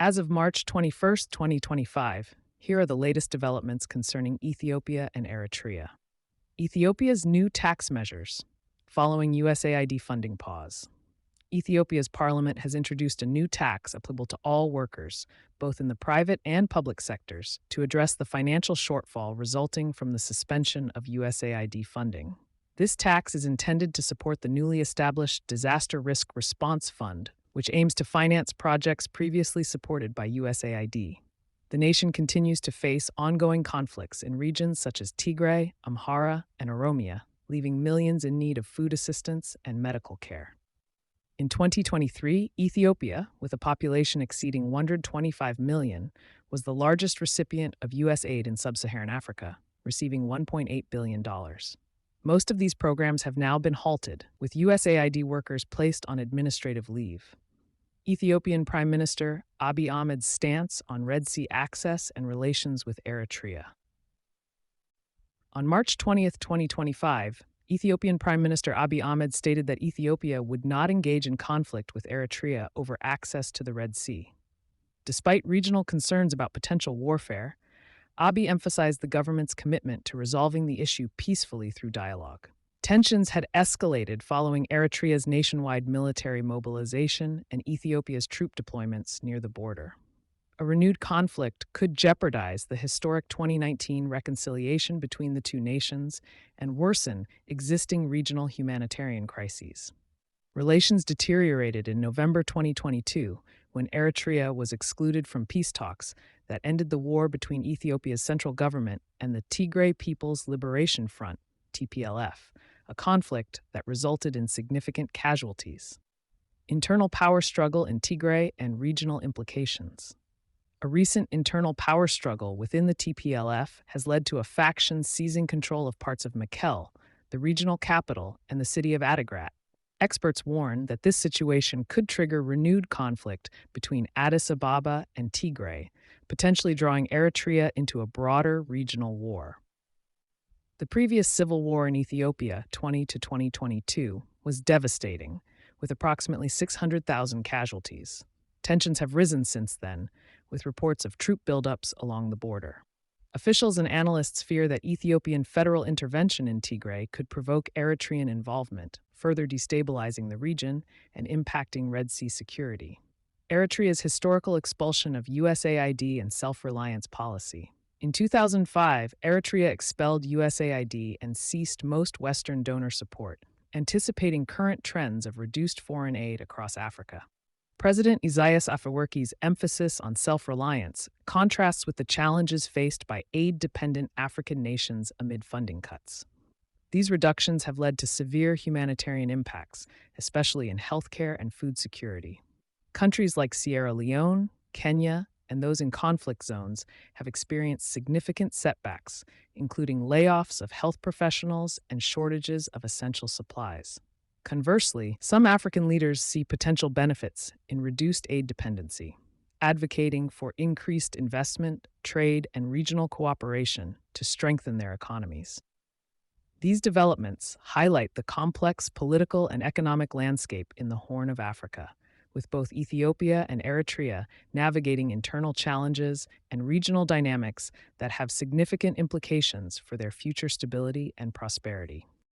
As of March 21st, 2025, here are the latest developments concerning Ethiopia and Eritrea. Ethiopia's new tax measures, following USAID funding pause. Ethiopia's parliament has introduced a new tax applicable to all workers, both in the private and public sectors, to address the financial shortfall resulting from the suspension of USAID funding. This tax is intended to support the newly established Disaster Risk Response Fund, which aims to finance projects previously supported by USAID. The nation continues to face ongoing conflicts in regions such as Tigray, Amhara, and Oromia, leaving millions in need of food assistance and medical care. In 2023, Ethiopia, with a population exceeding 125 million, was the largest recipient of U.S. aid in sub-Saharan Africa, receiving $1.8 billion. Most of these programs have now been halted, with USAID workers placed on administrative leave. Ethiopian Prime Minister Abiy Ahmed's stance on Red Sea access and relations with Eritrea. On March 20th, 2025, Ethiopian Prime Minister Abiy Ahmed stated that Ethiopia would not engage in conflict with Eritrea over access to the Red Sea. Despite regional concerns about potential warfare, Abiy emphasized the government's commitment to resolving the issue peacefully through dialogue. Tensions had escalated following Eritrea's nationwide military mobilization and Ethiopia's troop deployments near the border. A renewed conflict could jeopardize the historic 2019 reconciliation between the two nations and worsen existing regional humanitarian crises. Relations deteriorated in November 2022 when Eritrea was excluded from peace talks that ended the war between Ethiopia's central government and the Tigray People's Liberation Front, TPLF, a conflict that resulted in significant casualties. Internal power struggle in Tigray and regional implications. A recent internal power struggle within the TPLF has led to a faction seizing control of parts of Mekelle, the regional capital, and the city of Adigrat. Experts warn that this situation could trigger renewed conflict between Addis Ababa and Tigray, potentially drawing Eritrea into a broader regional war. The previous civil war in Ethiopia, 20 to 2022, was devastating, with approximately 600,000 casualties. Tensions have risen since then, with reports of troop buildups along the border. Officials and analysts fear that Ethiopian federal intervention in Tigray could provoke Eritrean involvement, further destabilizing the region and impacting Red Sea security. Eritrea's historical expulsion of USAID and self-reliance policy. In 2005, Eritrea expelled USAID and ceased most Western donor support, anticipating current trends of reduced foreign aid across Africa. President Isaias Afewerki's emphasis on self-reliance contrasts with the challenges faced by aid-dependent African nations amid funding cuts. These reductions have led to severe humanitarian impacts, especially in healthcare and food security. Countries like Sierra Leone, Kenya, and those in conflict zones have experienced significant setbacks, including layoffs of health professionals and shortages of essential supplies. Conversely, some African leaders see potential benefits in reduced aid dependency, advocating for increased investment, trade, and regional cooperation to strengthen their economies. These developments highlight the complex political and economic landscape in the Horn of Africa, with both Ethiopia and Eritrea navigating internal challenges and regional dynamics that have significant implications for their future stability and prosperity.